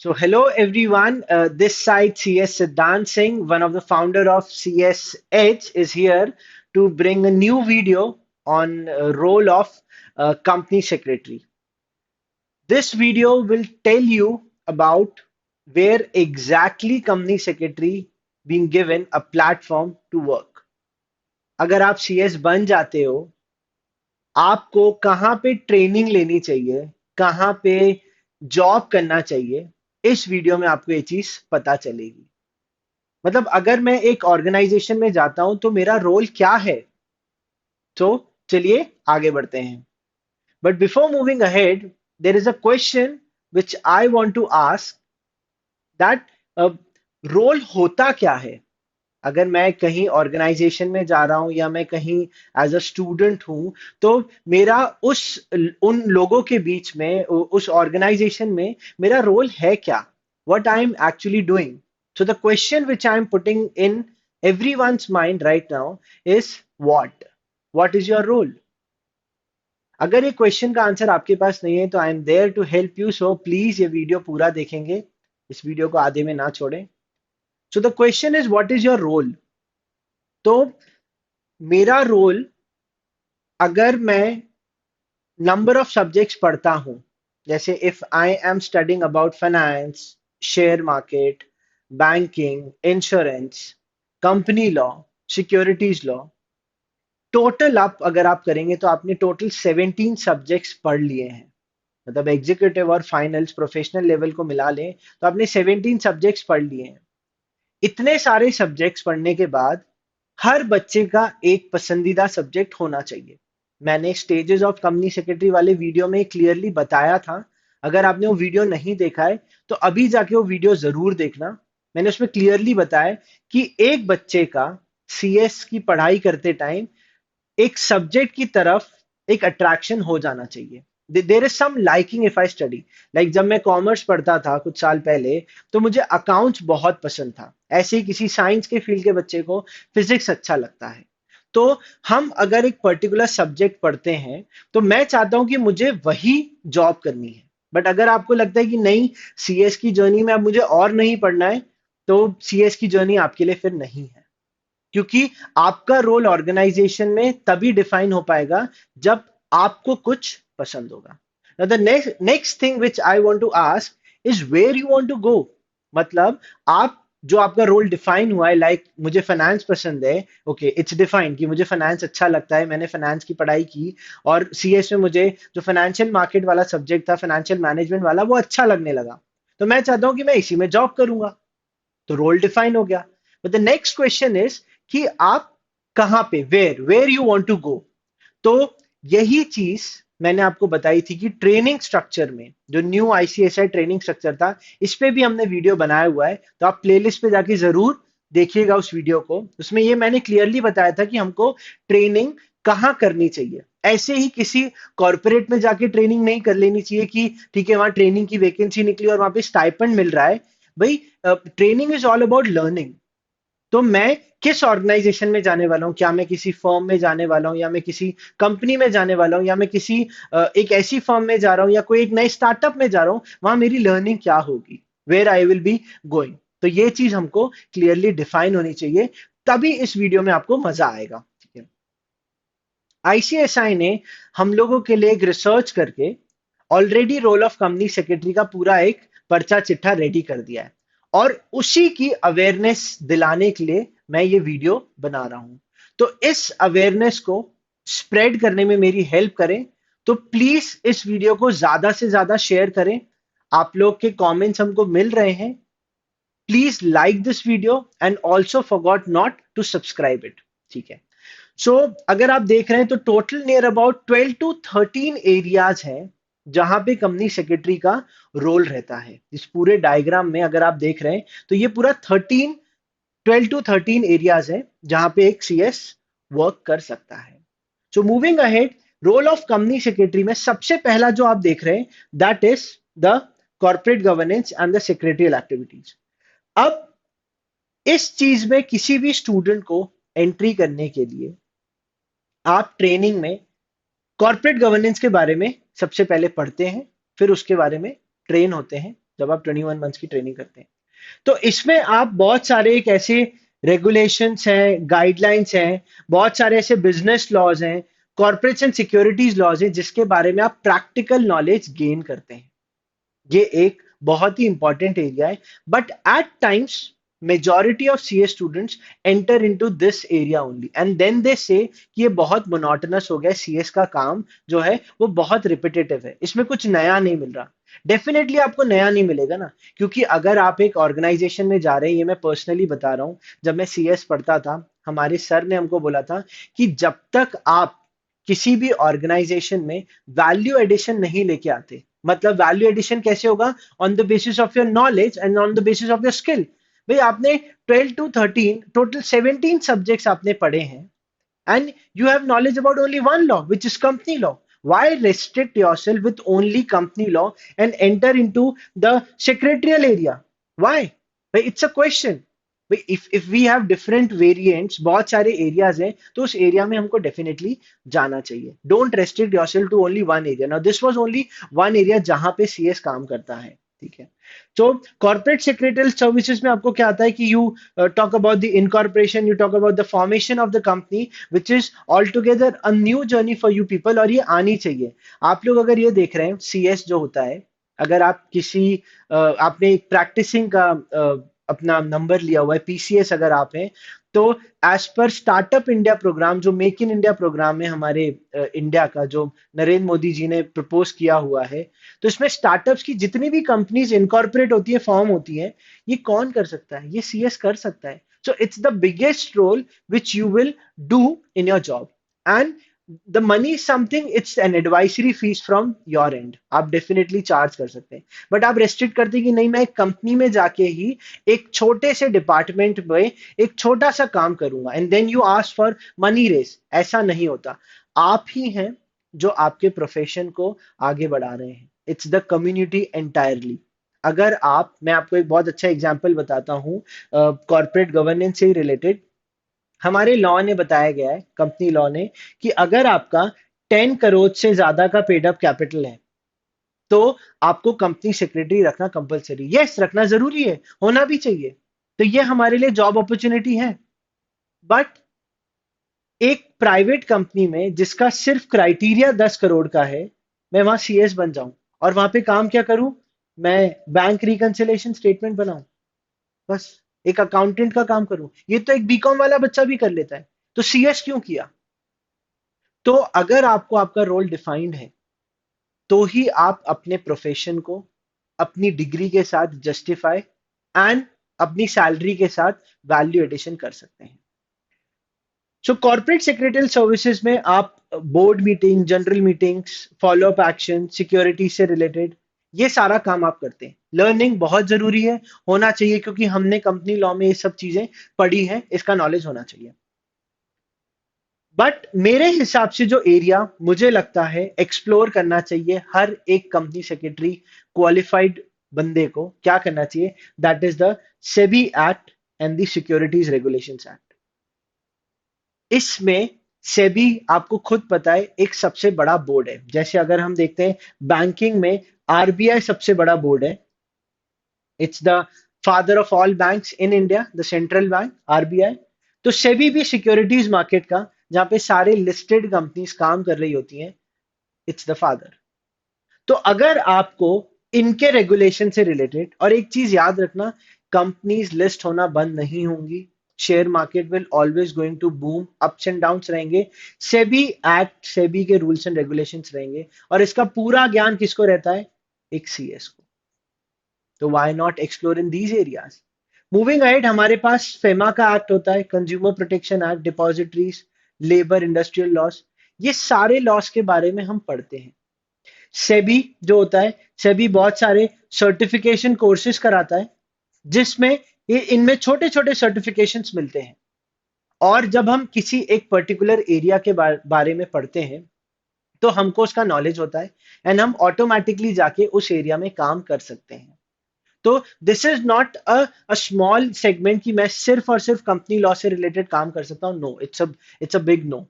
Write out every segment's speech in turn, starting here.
So hello everyone, this side CS Siddhant Singh, one of the founder of CS Edge is here to bring a new video on role of company secretary. This video will tell you about where exactly company secretary being given a platform to work. अगर आप CS बन जाते हो, आपको कहाँ पे training लेनी चाहिए, कहाँ पे जॉब करना चाहिए, इस वीडियो में आपको ये चीज पता चलेगी। मतलब अगर मैं एक ऑर्गेनाइजेशन में जाता हूं तो मेरा रोल क्या है। तो चलिए आगे बढ़ते हैं। But before moving ahead, there is a question which I want to ask that role होता क्या है। अगर मैं कहीं ऑर्गेनाइजेशन में जा रहा हूं या मैं कहीं एज अ स्टूडेंट हूं, तो मेरा उस उन लोगों के बीच में उस ऑर्गेनाइजेशन में मेरा रोल है क्या, what I am actually doing. So the question which I am putting in everyone's mind right now is what is your role। अगर ये क्वेश्चन का आंसर आपके पास नहीं है तो I am there to help you, so please ये video पूरा देखेंगे, इस वीडियो को आधे में ना छोड़ें। So the question is what is your role. तो मेरा रोल, अगर मैं नंबर ऑफ सब्जेक्ट्स पढ़ता हूं, जैसे if I am studying about finance, share market, banking, insurance, company law, securities law, total आप अगर आप करेंगे तो आपने टोटल 17 सब्जेक्ट्स पढ़ लिए हैं। मतलब एग्जीक्यूटिव और फाइनल्स प्रोफेशनल लेवल को मिला लें तो आपने 17 सब्जेक्ट्स पढ़ लिए हैं। इतने सारे सब्जेक्ट्स पढ़ने के बाद हर बच्चे का एक पसंदीदा सब्जेक्ट होना चाहिए। मैंने स्टेजेस ऑफ कंपनी सेक्रेटरी वाले वीडियो में क्लियरली बताया था। अगर आपने वो वीडियो नहीं देखा है तो अभी जाके वो वीडियो जरूर देखना। मैंने उसमें क्लियरली बताया कि एक बच्चे का सीएस की पढ़ाई करते टाइम एक सब्जेक्ट की तरफ एक अट्रैक्शन हो जाना चाहिए। There is some liking if I study. Like जब मैं कॉमर्स पढ़ता था कुछ साल पहले, तो मुझे अकाउंट्स बहुत पसंद था। ऐसे ही किसी साइंस के फील्ड के बच्चे को फिजिक्स अच्छा लगता है। तो हम अगर एक पर्टिकुलर सब्जेक्ट पढ़ते हैं तो मैं चाहता हूं कि मुझे वही जॉब करनी है। बट अगर आपको लगता है कि नहीं, सीएस की जर्नी में अब मुझे और नहीं पढ़ना है, तो सीएस की जर्नी आपके लिए फिर नहीं है। क्योंकि आपका रोल ऑर्गेनाइजेशन में तभी डिफाइन हो पाएगा जब आपको कुछ पसंद होगा। Now the next thing which I want to ask is where you want to go। मतलब आप जो आपका रोल डिफाइन हुआ है, लाइक मुझे फाइनेंस पसंद है, ओके इट्स डिफाइन कि मुझे फाइनेंस अच्छा लगता है, मैंने फाइनेंस की पढ़ाई की और सीएस में मुझे जो फाइनेंशियल मार्केट वाला सब्जेक्ट था, फाइनेंशियल मैनेजमेंट वाला, वो अच्छा लगने लगा। तो मैं चाहता हूं कि मैं इसी में जॉब करूंगा। तो रोल डिफाइन हो गया। But the next question is कि आप कहां पे, where where you want to go. तो यही चीज मैंने आपको बताई थी कि ट्रेनिंग स्ट्रक्चर में जो न्यू आईसीएसआई ट्रेनिंग स्ट्रक्चर था, इस पे भी हमने वीडियो बनाया हुआ है। तो आप प्लेलिस्ट पे जाके जरूर देखिएगा उस वीडियो को। उसमें ये मैंने क्लियरली बताया था कि हमको ट्रेनिंग कहाँ करनी चाहिए। ऐसे ही किसी कॉर्पोरेट में जाके ट्रेनिंग नहीं कर लेनी चाहिए कि ठीक है वहां ट्रेनिंग की वैकेंसी निकली और वहां पे स्टाइपेंड मिल रहा है। भाई, training is all about learning. तो मैं किस ऑर्गेनाइजेशन में जाने वाला हूँ, क्या मैं किसी फर्म में जाने वाला हूँ या मैं किसी कंपनी में जाने वाला हूँ या मैं किसी एक ऐसी फर्म में जा रहा हूँ या कोई एक नए स्टार्टअप में जा रहा हूँ, वहां मेरी लर्निंग क्या होगी, where I will be going. तो ये चीज हमको क्लियरली डिफाइन होनी चाहिए, तभी इस वीडियो में आपको मजा आएगा। ठीक है। आईसीएसआई ने हम लोगों के लिए एक रिसर्च करके already role of company secretary का पूरा एक पर्चा चिट्ठा रेडी कर दिया है, और उसी की अवेयरनेस दिलाने के लिए मैं ये वीडियो बना रहा हूं। तो इस अवेयरनेस को स्प्रेड करने में मेरी हेल्प करें। तो प्लीज इस वीडियो को ज्यादा से ज्यादा शेयर करें। आप लोग के कमेंट्स हमको मिल रहे हैं। Please like this video and also forgot not to subscribe it. ठीक है। सो अगर आप देख रहे हैं तो total near about 12 to 13 areas हैं जहां पे कंपनी सेक्रेटरी का रोल रहता है। इस पूरे डायग्राम में अगर आप देख रहे हैं तो ये पूरा 12 टू 13 एरियाज है जहां पे एक सीएस वर्क कर सकता है। So moving ahead, role of company secretary में सबसे पहला जो आप देख रहे हैं, that is the corporate governance and the secretarial activities. अब इस चीज में किसी भी स्टूडेंट को एंट्री करने के लिए आप ट्रेनिंग में कॉर्पोरेट गवर्नेंस के बारे में सबसे पहले पढ़ते हैं, फिर उसके बारे में ट्रेन होते हैं। जब आप 21 मंथ्स की ट्रेनिंग करते हैं। तो इसमें आप बहुत सारे एक ऐसे रेगुलेशंस हैं, गाइडलाइंस हैं, बहुत सारे ऐसे बिजनेस लॉज हैं, कॉर्पोरेट्स एंड सिक्योरिटीज लॉज हैं, जिसके बारे में आप प्रैक्टिकल नॉलेज गेन करते हैं। ये एक बहुत ही इंपॉर्टेंट एरिया है, but at times majority of CA students enter into this area only and then they say कि ये बहुत मोनोटोनस हो गया, सीएस का काम जो है वो बहुत रिपीटेटिव है, इसमें कुछ नया नहीं मिल रहा। डेफिनेटली आपको नया नहीं मिलेगा ना, क्योंकि अगर आप एक ऑर्गेनाइजेशन में जा रहे हैं, ये मैं पर्सनली बता रहा हूं, जब मैं सीएस पढ़ता था हमारे सर ने हमको बोला था कि जब तक आप किसी भी ऑर्गेनाइजेशन में वैल्यू एडिशन नहीं लेके आते, मतलब वैल्यू एडिशन कैसे होगा, on the basis of your knowledge and on the basis of your skill. भाई आपने 12 to 13 टोटल 17 सब्जेक्ट्स आपने पढ़े हैं and you have knowledge about only one law, which is company law. Why restrict yourself with only company law and enter into the secretarial area? Why? But it's a question. If we have different variants, बहुत सारे areas हैं, तो उस area में हमको definitely जाना चाहिए. Don't restrict yourself to only one area. Now this was only one area जहाँ पे CS काम करता है, ठीक है। तो कॉर्पोरेट सेक्रेटरियल सर्विसेज में आपको क्या आता है कि you talk about the incorporation, you talk about the formation of the company, which is all together a new journey for you people, और ये आनी चाहिए। आप लोग अगर ये देख रहे हैं सीएस जो होता है, अगर आप किसी आपने एक प्रैक्टिसिंग का अपना नंबर लिया हुआ है, पीसीएस अगर आप हैं, तो as per startup India program, जो मेक इन इंडिया प्रोग्राम है हमारे इंडिया का, जो नरेंद्र मोदी जी ने प्रपोज किया हुआ है, तो इसमें स्टार्टअप्स की जितनी भी कंपनीज इनकॉर्पोरेट होती है, फॉर्म होती है, ये कौन कर सकता है? ये सीएस कर सकता है। So it's the biggest role which you will do in your job, and the money is something, it's an advisory fees from your end, आप डेफिनेटली चार्ज कर सकते हैं। बट आप रेस्ट्रिक्ट करते हैं कि नहीं, मैं एक कंपनी में जाके ही एक छोटे से डिपार्टमेंट में एक छोटा सा काम करूंगा and then you ask for money race, ऐसा नहीं होता। आप ही हैं जो आपके प्रोफेशन को आगे बढ़ा रहे हैं, इट्स द कम्युनिटी एंटायरली। अगर आप, मैं आपको एक बहुत अच्छा एग्जांपल बताता हूं कॉर्पोरेट गवर्नेंस से ही रिलेटेड। हमारे लॉ ने बताया गया है, कंपनी लॉ ने, कि अगर आपका 10 करोड़ से ज्यादा का पेड अप कैपिटल है, तो आपको कंपनी सेक्रेटरी रखना कंपलसरी, यस रखना जरूरी है, होना भी चाहिए। तो ये हमारे लिए जॉब अपॉर्चुनिटी है। बट एक प्राइवेट कंपनी में जिसका सिर्फ क्राइटेरिया 10 करोड़ का है, मैं वहां सीएस बन जाऊं और वहां पे काम क्या करूं, मैं बैंक रिकंसिलेशन स्टेटमेंट बनाऊं, बस एक अकाउंटेंट का काम करूं, ये तो एक बीकॉम वाला बच्चा भी कर लेता है, तो सीएस क्यों किया? तो अगर आपको आपका रोल डिफाइंड है, तो ही आप अपने प्रोफेशन को अपनी डिग्री के साथ जस्टिफाई एंड अपनी सैलरी के साथ वैल्यू एडिशन कर सकते हैं। सो कॉर्पोरेट सेक्रेटरियल सर्विसेज में आप board meeting, general meetings, follow up action, security से रिलेटेड, ये सारा काम आप करते हैं। लर्निंग बहुत जरूरी है, होना चाहिए, क्योंकि हमने कंपनी लॉ में ये सब चीजें पढ़ी हैं, इसका नॉलेज होना चाहिए। बट मेरे हिसाब से जो एरिया मुझे लगता है एक्सप्लोर करना चाहिए हर एक कंपनी सेक्रेटरी क्वालिफाइड बंदे को, क्या करना चाहिए, that is the SEBI act and the securities regulations act. इसमें सेबी, आपको खुद पता है, एक सबसे बड़ा बोर्ड है। जैसे अगर हम देखते हैं बैंकिंग में, आरबीआई सबसे बड़ा बोर्ड है, it's the father of all banks in India, the central bank RBI. तो सेबी भी सिक्योरिटीज मार्केट का, जहां पे सारे लिस्टेड कंपनीज काम कर रही होती हैं, इट्स द फादर। तो अगर आपको इनके रेगुलेशन से रिलेटेड, और एक चीज याद रखना, कंपनीज लिस्ट होना बंद नहीं होंगी, share market will always going to boom, ups and downs रहेंगे, सेबी एक्ट, सेबी के रूल्स एंड रेगुलेशंस रहेंगे, और इसका पूरा ज्ञान किसको रहता है, एक सीएस को। तो why not explore in these areas. Moving ahead, हमारे पास फेमा का एक्ट होता है, consumer protection act, depositories, labour, industrial loss, ये सारे लॉस के बारे में हम पढ़ते हैं। सेबी जो होता है, सेबी बहुत सारे सर्टिफिकेशन कोर्सेज कराता है, जिसमें ये इनमें छोटे छोटे सर्टिफिकेशंस मिलते हैं, और जब हम किसी एक पर्टिकुलर एरिया के बारे में पढ़ते हैं, तो हमको उसका नॉलेज होता है एंड हम ऑटोमेटिकली जाके उस एरिया में काम कर सकते हैं। तो this is not a small segment कि मैं सिर्फ और सिर्फ कंपनी लॉ से रिलेटेड काम कर सकता हूं, no, it's a big no.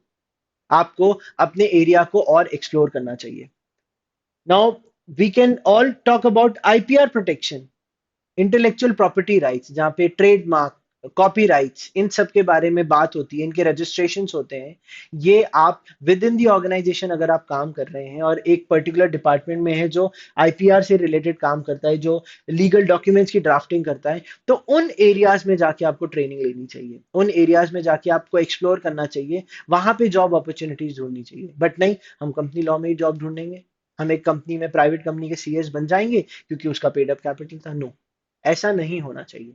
आपको अपने एरिया को और एक्सप्लोर करना चाहिए। Now We can all talk about IPR protection, intellectual property rights, जहाँ पे ट्रेडमार्क, कॉपी राइट्स, इन सब के बारे में बात होती है, इनके रजिस्ट्रेशंस होते हैं। ये आप विद इन दी ऑर्गेनाइजेशन अगर आप काम कर रहे हैं और एक पर्टिकुलर डिपार्टमेंट में है जो आईपीआर से रिलेटेड काम करता है, जो लीगल डॉक्यूमेंट्स की ड्राफ्टिंग करता है, तो उन एरियाज में जाके आपको ट्रेनिंग लेनी चाहिए, उन एरियाज में जाके आपको एक्सप्लोर करना चाहिए, वहां पे जॉब अपॉर्चुनिटीज ढूंढनी चाहिए। बट नहीं, हम कंपनी लॉ में ही जॉब ढूंढेंगे, हम एक कंपनी में, प्राइवेट कंपनी के सीएस बन जाएंगे क्योंकि उसका पेड अप कैपिटल था। नो, ऐसा नहीं होना चाहिए।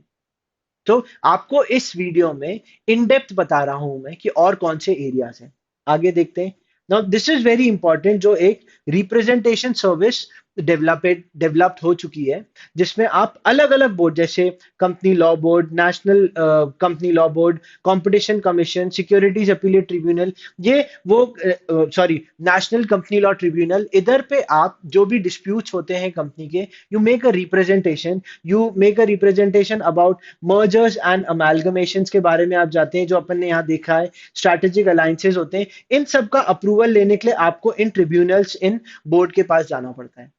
तो आपको इस वीडियो में इन डेप्थ बता रहा हूं मैं कि और कौन से एरियाज हैं। आगे देखते हैं। Now this is very important, जो एक रिप्रेजेंटेशन सर्विस डेवलप्ड हो चुकी है, जिसमें आप अलग अलग बोर्ड जैसे company law board, national company law board, competition commission, securities appellate tribunal, ये वो sorry national company law tribunal, इधर पे आप जो भी डिस्प्यूट्स होते हैं कंपनी के, you make a representation about mergers and amalgamations के बारे में आप जाते हैं, जो अपन ने यहाँ देखा है, स्ट्रैटेजिक अलायंसेस होते हैं, इन सब का अप्रूवल लेने के लिए आपको इन ट्रिब्यूनल्स, इन बोर्ड के पास जाना पड़ता है।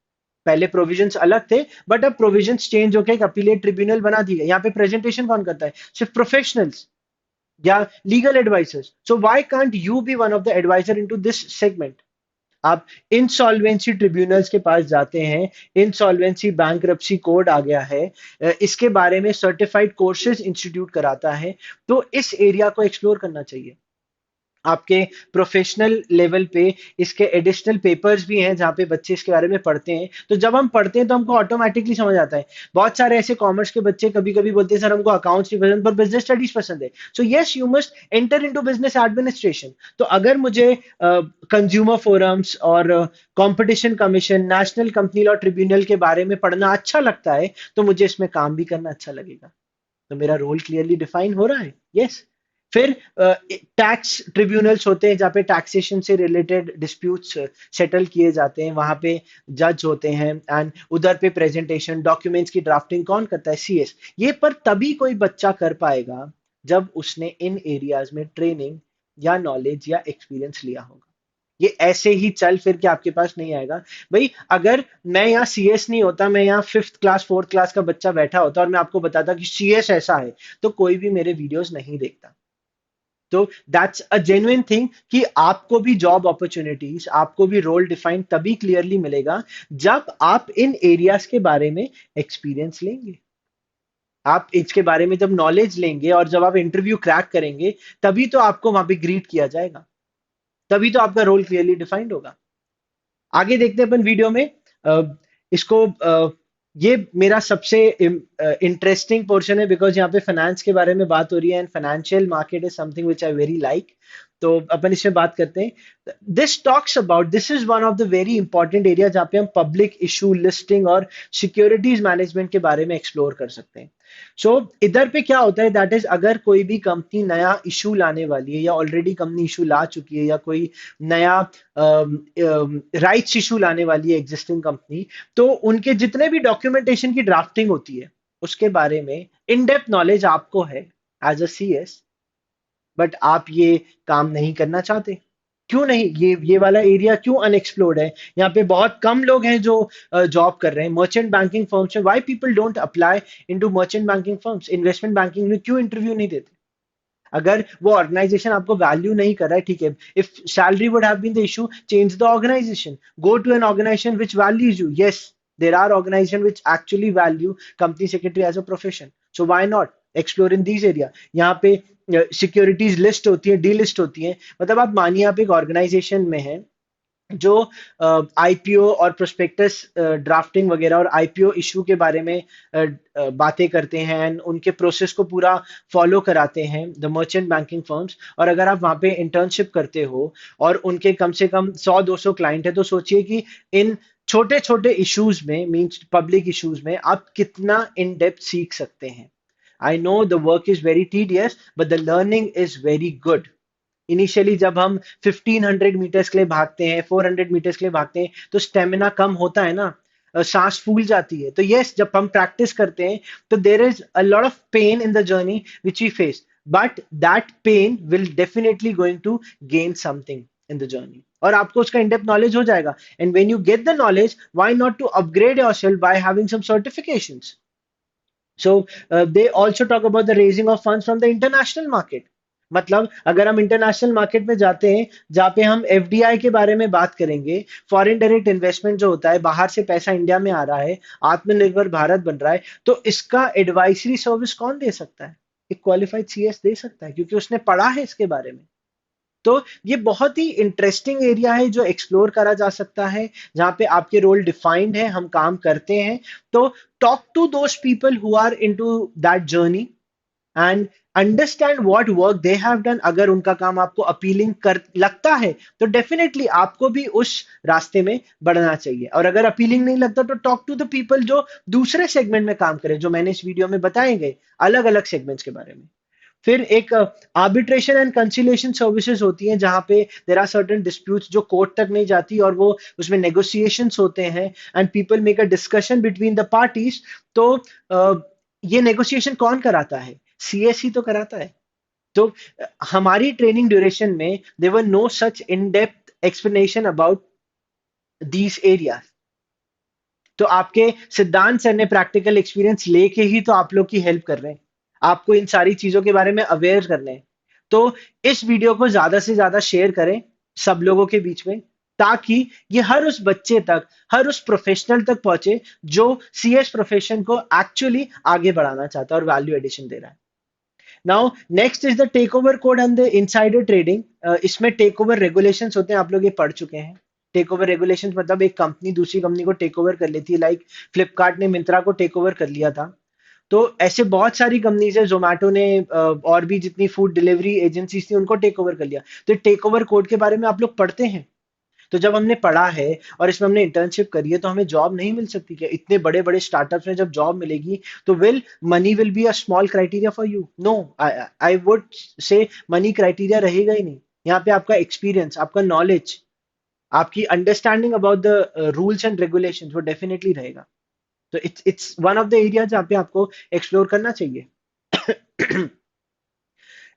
पहले प्रोविजंस अलग थे, बट अब प्रोविजंस चेंज होकर एक अपीलेट ट्रिब्यूनल बना दी है। यहाँ पे प्रेजेंटेशन कौन करता है? सिर्फ प्रोफेशनल्स या legal advisers. So why can't you be one of the adviser into this segment? आप इंसॉल्वेंसी ट्रिब्यूनल्स के पास जाते हैं, इंसॉल्वेंसी बैंकरप्सी कोड आ गया है, इसके बारे में सर्टिफाइड कोर्सेज इंस्टीट्यूट कराता है। तो इस एरिया को एक्सप्लोर करना चाहिए। आपके प्रोफेशनल लेवल पे इसके एडिशनल पेपर्स भी हैं जहाँ पे बच्चे इसके बारे में पढ़ते हैं। तो जब हम पढ़ते हैं तो हमको ऑटोमेटिकली समझ आता है। बहुत सारे ऐसे कॉमर्स के बच्चे कभी कभी बोलते हैं सर हमको अकाउंट्स नहीं पसंद पर बिजनेस स्टडीज पसंद है। So yes, you must enter into business administration. तो अगर मुझे कंज्यूमर फोरम्स और competition commission, national company law tribunal के बारे में पढ़ना अच्छा लगता है, तो मुझे इसमें काम भी करना अच्छा लगेगा। तो मेरा रोल क्लियरली डिफाइन हो रहा है। यस। फिर टैक्स ट्रिब्यूनल्स होते हैं जहाँ पे टैक्सेशन से रिलेटेड डिस्प्यूट्स सेटल किए जाते हैं, वहां पे जज होते हैं, एंड उधर पे प्रेजेंटेशन डॉक्यूमेंट्स की ड्राफ्टिंग कौन करता है? सीएस। ये पर तभी कोई बच्चा कर पाएगा जब उसने इन एरियाज में ट्रेनिंग या नॉलेज या एक्सपीरियंस लिया होगा। ये ऐसे ही चल फिर के आपके पास नहीं आएगा। भाई अगर मैं यहाँ सीएस नहीं होता, मैं यहाँ फिफ्थ क्लास फोर्थ क्लास का बच्चा बैठा होता और मैं आपको बताता कि सीएस ऐसा है, तो कोई भी मेरे वीडियोस नहीं देखता। तो दैट्स अ जेन्युइन थिंग कि आपको भी जॉब अपॉर्चुनिटीज, आपको भी रोल डिफाइन तभी क्लियरली मिलेगा जब आप इन एरियाज के बारे में एक्सपीरियंस लेंगे, आप इसके बारे में जब नॉलेज लेंगे और जब आप इंटरव्यू क्रैक करेंगे, तभी तो आपको वहां पे ग्रीट किया जाएगा, तभी तो आपका रोल क्लियरली डिफाइंड होगा। आगे देखते हैं अपन वीडियो में। इसको ये मेरा सबसे इंटरेस्टिंग पोर्शन है, बिकॉज यहाँ पे फाइनेंस के बारे में बात हो रही है, and financial market is something which I very like. तो अपन इसमें बात करते हैं। This talks about, this is one of the very important area जहाँ पे हम पब्लिक इशू लिस्टिंग और सिक्योरिटीज मैनेजमेंट के बारे में एक्सप्लोर कर सकते हैं। सो इधर पे क्या होता है, दैट इज अगर कोई भी कंपनी नया इशू लाने वाली है, या ऑलरेडी कंपनी इशू ला चुकी है, या कोई नया राइट्स इशू लाने वाली है एग्जिस्टिंग कंपनी, तो उनके जितने भी डॉक्यूमेंटेशन की ड्राफ्टिंग होती है उसके बारे में इन डेप्थ नॉलेज आपको है एज अ सीएस, बट आप ये काम नहीं करना चाहते। क्यों नहीं? ये वाला एरिया क्यों अनएक्सप्लोर्ड है? यहाँ पे बहुत कम लोग हैं जो जॉब कर रहे हैं मर्चेंट बैंकिंग फर्म्स में। Why people don't apply into merchant banking firms? Investment banking में क्यों इंटरव्यू नहीं देते? अगर वो ऑर्गेनाइजेशन आपको वैल्यू नहीं कर रहा है, ठीक है, if salary would have been the issue, change the organisation, go to an organisation which values you. Yes, there are organisation which actually value company secretary as a profession, so why not explore in these area? यहाँ पे securities list होती है, D list होती है, मतलब आप मानिए आप एक ऑर्गेनाइजेशन में है जो आईपीओ और प्रोस्पेक्टस ड्राफ्टिंग वगैरह और आईपीओ इशू के बारे में बातें करते हैं, and उनके प्रोसेस को पूरा फॉलो कराते हैं द मर्चेंट बैंकिंग फर्म्स। और अगर आप वहां पे इंटर्नशिप करते हो और उनके कम से कम 100-200 क्लाइंट है, तो सोचिए कि इन छोटे छोटे इश्यूज में, मींस पब्लिक इश्यूज में, आप कितना इन डेप्थ सीख सकते हैं। I know the work is very tedious, but the learning is very good. Initially जब हम 1500 मीटर्स के लिए भागते हैं, 400 मीटर्स के लिए भागते हैं, तो स्टेमिना कम होता है ना, सांस फूल जाती है। तो यस, जब हम प्रैक्टिस करते हैं तो there is a lot of pain in the journey which we face, but that pain will definitely going to gain something in the journey. और आपको उसका इन डेप्थ नॉलेज हो जाएगा. And when you get the knowledge, why not to upgrade yourself by having some certifications. So they also talk about the raising of funds from the international market. मतलब अगर हम international market में जाते हैं जहाँ पे हम एफडीआई के बारे में बात करेंगे, फॉरेन डायरेक्ट इन्वेस्टमेंट जो होता है, बाहर से पैसा इंडिया में आ रहा है, आत्मनिर्भर भारत बन रहा है, तो इसका एडवाइजरी सर्विस कौन दे सकता है? एक क्वालिफाइड सीएस दे सकता है, क्योंकि उसने पढ़ा है इसके बारे में. तो ये बहुत ही इंटरेस्टिंग एरिया है जो एक्सप्लोर करा जा सकता है, जहाँ पे आपके रोल डिफाइंड है, हम काम करते हैं. तो talk to those people who are into that journey and understand what work they have done. अगर उनका काम आपको अपीलिंग कर लगता है तो डेफिनेटली आपको भी उस रास्ते में बढ़ना चाहिए. और अगर अपीलिंग नहीं लगता तो टॉक टू द पीपल जो दूसरे सेगमेंट में काम करें, जो मैंने इस वीडियो में बताएंगे अलग अलग सेगमेंट्स के बारे में. फिर एक आर्बिट्रेशन एंड कंसिलिएशन सर्विसेज होती हैं, जहां पे देर आर सर्टेन डिस्प्यूट्स जो कोर्ट तक नहीं जाती और वो उसमें नेगोशिएशंस होते हैं and people make a discussion between the parties. तो ये नेगोशिएशन कौन कराता है? सीएसई तो कराता है. तो हमारी ट्रेनिंग ड्यूरेशन में there were no such in depth explanation about these areas. तो आपके सिद्धांत सर ने प्रैक्टिकल एक्सपीरियंस लेके ही तो आप लोग की हेल्प कर रहे हैं, आपको इन सारी चीजों के बारे में अवेयर करने हैं. तो इस वीडियो को ज्यादा से ज्यादा शेयर करें सब लोगों के बीच में, ताकि ये हर उस बच्चे तक, हर उस प्रोफेशनल तक पहुंचे जो सीएस प्रोफेशन को एक्चुअली आगे बढ़ाना चाहता है और वैल्यू एडिशन दे रहा है. Now next is the take over code and the insider trading. इसमें टेक ओवर रेगुलेशंस होते हैं, आप लोग ये पढ़ चुके हैं. टेक ओवर रेगुलेशंस मतलब एक कंपनी दूसरी कंपनी को टेक ओवर कर लेती है, लाइक फ्लिपकार्ट ने मिंत्रा को टेक ओवर कर लिया था. तो ऐसे बहुत सारी कंपनीज है, जोमेटो ने और भी जितनी फूड डिलीवरी एजेंसीज थी उनको टेक ओवर कर लिया. तो टेक ओवर कोड के बारे में आप लोग पढ़ते हैं. तो जब हमने पढ़ा है और इसमें हमने इंटर्नशिप करी है तो हमें जॉब नहीं मिल सकती क्या? इतने बड़े बड़े स्टार्टअप्स में जब जॉब मिलेगी तो will money will be a small criteria for you? No, I would say money criteria रहेगा ही नहीं. यहाँ पे आपका एक्सपीरियंस, आपका नॉलेज, आपकी understanding about the rules and regulation वो डेफिनेटली रहेगा. तो it's one of the area जहाँ पे आपको एक्सप्लोर करना चाहिए.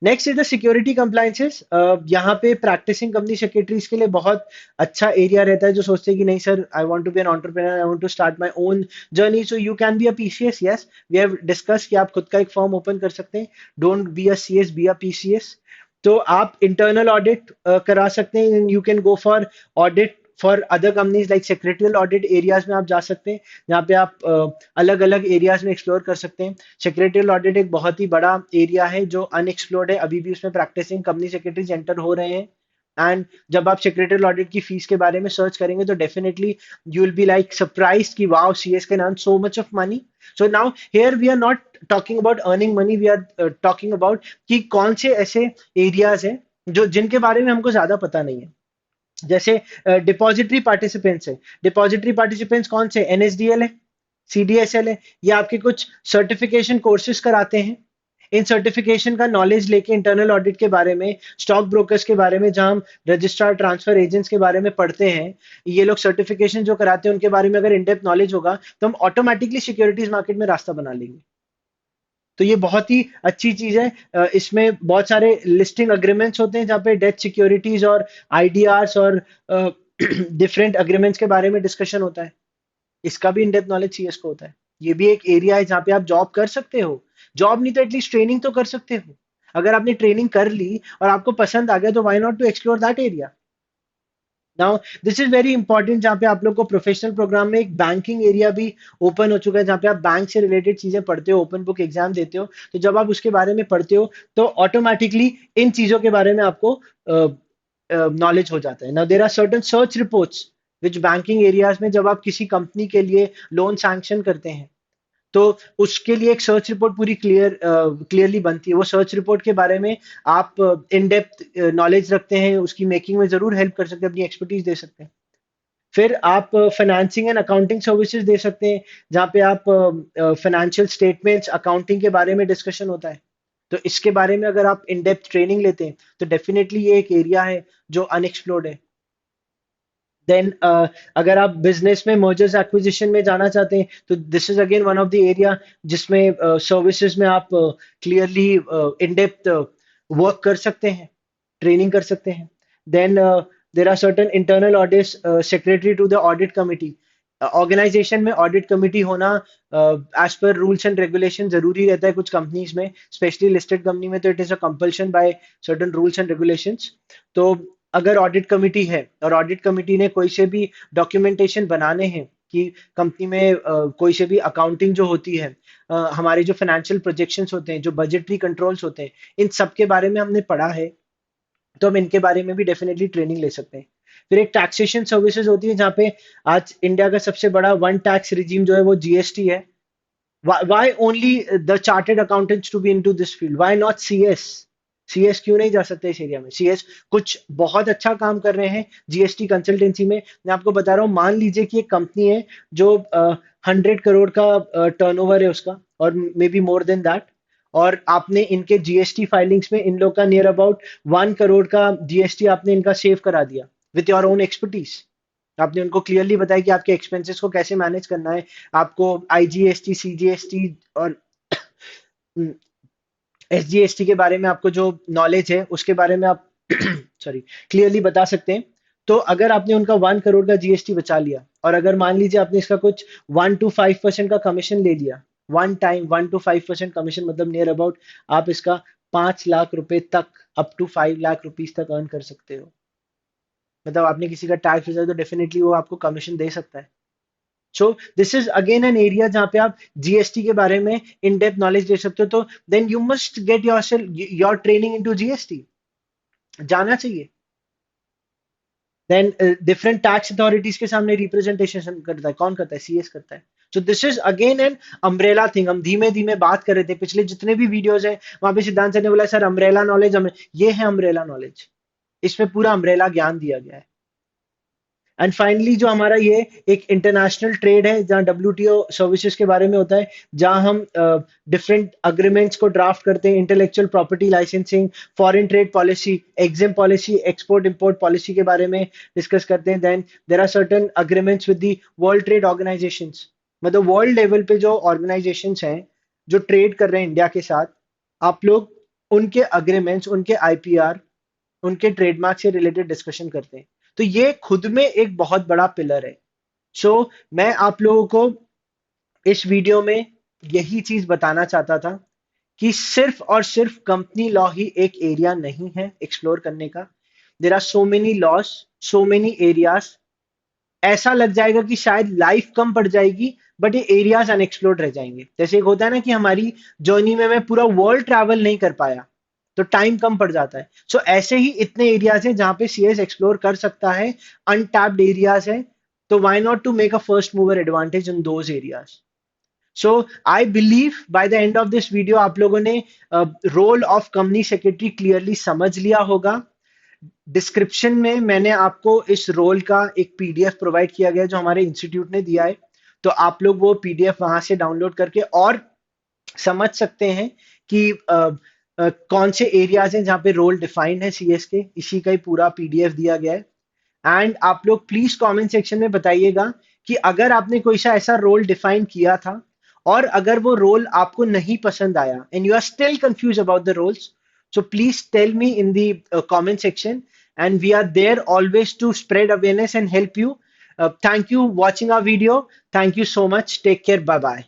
Next is the security compliances. यहाँ पे प्रैक्टिसिंग कंपनी सेक्रेटरीज के लिए बहुत अच्छा एरिया रहता है, जो सोचते हैं कि नहीं sir, I want to be an entrepreneur, I want to start my own journey. So you can be a PCS. Yes, we have discuss कि आप खुद का एक फर्म ओपन कर सकते हैं. Don't be a CS, B a PCS. तो आप इंटरनल ऑडिट करा सकते हैं. You can go for audit for other companies like secretarial audit areas में आप जा सकते हैं, जहाँ पे आप अलग अलग एरियाज में एक्सप्लोर कर सकते हैं. सेक्रेटरियल ऑडिट एक बहुत ही बड़ा एरिया है जो अनएक्सप्लोर्ड है, अभी भी उसमें प्रैक्टिसिंग कंपनी सेक्रेटरीज एंटर हो रहे हैं. एंड जब आप सेक्रेटरियल ऑडिट की फीस के बारे में सर्च करेंगे तो definitely you will be like surprise कि wow, CS can earn so much of money. So now here we are not talking about earning money, we are talking about कि कौन से ऐसे एरियाज हैं जो जिनके बारे में हमको ज्यादा पता नहीं है. जैसे डिपॉजिटरी पार्टिसिपेंट्स है. डिपॉजिटरी पार्टिसिपेंट्स कौन से? एनएसडीएल है, सीडीएसएल है. ये आपके कुछ सर्टिफिकेशन कोर्सेज कराते हैं. इन सर्टिफिकेशन का नॉलेज लेके इंटरनल ऑडिट के बारे में, स्टॉक ब्रोकर्स के बारे में, जहां हम रजिस्ट्रार ट्रांसफर एजेंट्स के बारे में पढ़ते हैं, ये लोग सर्टिफिकेशन जो कराते हैं उनके बारे में अगर इन डेप्थ नॉलेज होगा तो हम ऑटोमेटिकली सिक्योरिटीज मार्केट में रास्ता बना लेंगे. तो ये बहुत ही अच्छी चीज है. इसमें बहुत सारे लिस्टिंग अग्रीमेंट्स होते हैं जहाँ पे डेट सिक्योरिटीज और आईडीआरस और डिफरेंट अग्रीमेंट्स के बारे में डिस्कशन होता है. इसका भी इन डेप्थ नॉलेज सीएस को होता है. ये भी एक एरिया है जहाँ पे आप जॉब कर सकते हो. जॉब नहीं तो एटलीस्ट ट्रेनिंग तो कर सकते हो. अगर आपने ट्रेनिंग कर ली और आपको पसंद आ गया तो why not to explore that area. Now this is very important, जहाँ पे आप लोग को प्रोफेशनल प्रोग्राम में एक बैंकिंग एरिया भी ओपन हो चुका है, जहाँ पे आप बैंक से रिलेटेड चीजें पढ़ते हो, ओपन बुक एग्जाम देते हो. तो जब आप उसके बारे में पढ़ते हो तो ऑटोमेटिकली इन चीजों के बारे में आपको नॉलेज हो जाता है. Now there are certain search reports which banking areas में, जब आप किसी कंपनी के लिए लोन सैंक्शन करते हैं तो उसके लिए एक सर्च रिपोर्ट पूरी क्लियरली बनती है. वो सर्च रिपोर्ट के बारे में आप इन डेप्थ नॉलेज रखते हैं, उसकी मेकिंग में जरूर हेल्प कर सकते हैं, अपनी एक्सपर्टीज दे सकते हैं. फिर आप फाइनेंसिंग एंड अकाउंटिंग सर्विसेज दे सकते हैं, जहाँ पे आप फाइनेंशियल स्टेटमेंट्स, अकाउंटिंग के बारे में डिस्कशन होता है. तो इसके बारे में अगर आप इन डेप्थ ट्रेनिंग लेते हैं तो डेफिनेटली ये एक एरिया है जो अनएक्सप्लोर्ड है. देन अगर आप बिजनेस में मर्जर्स एक्विजिशन में जाना चाहते हैं तो this is again one of the area जिसमें सर्विसेज में आप क्लियरली इन डेप्थ वर्क कर सकते हैं, ट्रेनिंग कर सकते हैं. Then there are certain internal audits, secretary to the audit committee. Organisation में ऑडिट कमिटी होना as per rules and regulation जरूरी रहता है कुछ कंपनीज में, स्पेशली लिस्टेड कंपनी में तो it is a compulsion by certain rules and regulations. तो अगर ऑडिट कमिटी है और ऑडिट कमिटी ने कोई से भी डॉक्यूमेंटेशन बनाने हैं कि कंपनी में कोई से भी अकाउंटिंग जो होती है, हमारे जो फाइनेंशियल प्रोजेक्शंस होते हैं, जो बजटरी कंट्रोल्स होते हैं, इन सब के बारे में हमने पढ़ा है, तो हम इनके बारे में भी डेफिनेटली ट्रेनिंग ले सकते हैं। फिर एक टैक्सेशन सर्विसेज होती है जहाँ पे आज इंडिया का सबसे बड़ा वन टैक्स रिजीम जो है वो जीएसटी है। why only the chartered accountants to be into this field? Why not CS? CS क्यों नहीं जा सकते इस एरिया में? CS कुछ बहुत अच्छा काम कर रहे हैं जीएसटी कंसल्टेंसी में। मैं आपको बता रहा हूँ, मान लीजिए कि एक कंपनी है जो 100 करोड़ का टर्नओवर है उसका, और may be more than that, और आपने इनके जीएसटी फाइलिंग्स में इन लोग का नियर अबाउट 1 करोड़ का जीएसटी आपने इनका सेव करा दिया विथ योर ओन एक्सपर्टीज। आपने उनको क्लियरली बताया कि आपके एक्सपेंसेस को कैसे मैनेज करना है, आपको आईजीएसटी, सीजीएसटी और एसजीएसटी के बारे में आपको जो नॉलेज है उसके बारे में आप सॉरी क्लियरली बता सकते हैं। तो अगर आपने उनका 1 करोड़ का जीएसटी बचा लिया, और अगर मान लीजिए आपने इसका कुछ 1 to 5% का कमीशन ले लिया, वन टाइम 1 to 5% कमीशन, मतलब नियर अबाउट आप इसका 5 लाख रुपए तक, अप टू 5 लाख रुपीज तक अर्न कर सकते हो। मतलब आपने किसी का टैक्स बचाया तो डेफिनेटली वो आपको कमीशन दे सकता है। So this is again an area जहाँ पे आप जीएसटी के बारे में इन डेप्थ नॉलेज दे सकते हो। तो then you must get your training into GST, जाना चाहिए। देन डिफरेंट टैक्स अथॉरिटीज के सामने रिप्रेजेंटेशन करता है, कौन करता है? सीएस करता है। So this is again an umbrella thing. हम धीमे धीमे बात कर रहे थे, पिछले जितने भी वीडियोस हैं वहां पे सिद्धांत सर ने बोला सर अम्ब्रेला नॉलेज, ये है अम्ब्रेला नॉलेज, इसमें पूरा अम्ब्रेला ज्ञान दिया गया है। एंड फाइनली जो हमारा ये एक इंटरनेशनल ट्रेड है जहाँ डब्ल्यूटीओ सर्विसेज के बारे में होता है, जहाँ हम डिफरेंट अग्रीमेंट्स को ड्राफ्ट करते हैं, intellectual property licensing, foreign trade policy, EXIM policy, export import policy के बारे में डिस्कस करते हैं। Then there are certain agreements with the world trade organisations, मतलब वर्ल्ड लेवल पे जो ऑर्गेनाइजेशंस हैं जो ट्रेड कर रहे हैं इंडिया के साथ, आप लोग उनके अग्रीमेंट्स, उनके आईपीआर, उनके ट्रेडमार्क से रिलेटेड डिस्कशन करते हैं। तो ये खुद में एक बहुत बड़ा पिलर है। सो मैं आप लोगों को इस वीडियो में यही चीज बताना चाहता था कि सिर्फ और सिर्फ कंपनी लॉ ही एक एरिया नहीं है एक्सप्लोर करने का। There are so many laws, so many areas. ऐसा लग जाएगा कि शायद लाइफ कम पड़ जाएगी, बट ये एरियाज अनएक्सप्लोर्ड रह जाएंगे। जैसे एक होता है ना कि हमारी जर्नी में मैं पूरा वर्ल्ड ट्रैवल नहीं कर पाया तो टाइम कम पड़ जाता है। सो ऐसे ही इतने एरियाज हैं जहां पे सीएस एक्सप्लोर कर सकता है, अनटैप्ड एरियाज है। तो why not to make a first mover advantage in those areas. So I believe by the end of this video आप लोगों ने role of company secretary clearly समझ लिया होगा। डिस्क्रिप्शन में मैंने आपको इस रोल का एक पीडीएफ प्रोवाइड किया गया जो हमारे इंस्टीट्यूट ने दिया है, तो आप लोग वो पीडीएफ वहां से डाउनलोड करके और समझ सकते हैं कि कौन से एरियाज हैं जहाँ पे रोल डिफाइंड है सीएस के। इसी का ही पूरा पीडीएफ दिया गया है। एंड आप लोग प्लीज कमेंट सेक्शन में बताइएगा कि अगर आपने कोई सा ऐसा रोल डिफाइन किया था और अगर वो रोल आपको नहीं पसंद आया and you are still confuse about the roles, so please tell me in the comment section, and we are there always to spread awareness and help you. Thank you watching our video. Thank you so much. Take care. Bye bye.